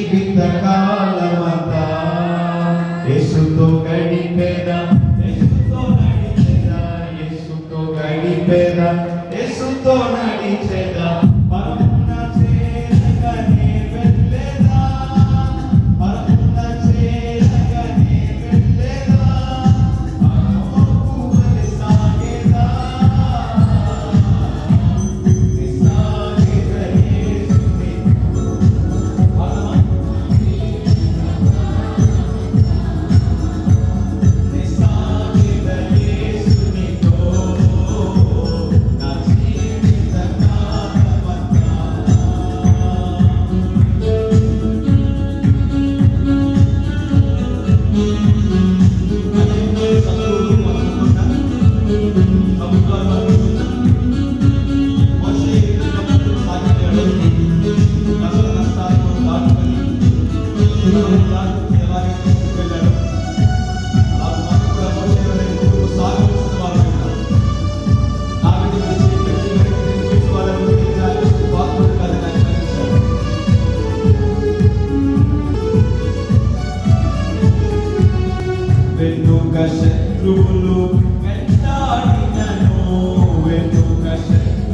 జీవిత కాలమంతా యేసుతో గడిపెదా, యేసుతో నడిచెదా, యేసుతో గడిపెదా, యేసుతో నడిచెదా, పరమున చేరగనే వెళ్ళెదా, పరమున చేరగనే వెళ్ళెదా, పరమకు వలె సాగెదా, సాగెద యేసుని సాగెద యేసునితో నా జీవిత కాలమంతా. అనేక శత్రువులు పట్టుకున్న సముద్రాలు పట్టుకున్న మోషే ఎదురుగా సాగిపోయాడు. కష్ట నష్టాలను దాటుకొని దేవాలయం తీసుకెళ్ళాడు. వారు మాకు కూడా మోషే వలె ముందుకు సాగవలసిన వారు ఉన్నారు. నాగటి విడిచి పెట్టి వెనక్కి చూసి వాళ్ళను తిరిగి వాక్కుడు కాదని ఆయన గ్రహించాడు. వెన్నుక శత్రువులు వెంటాడినను, వెన్నుక శత్రువులు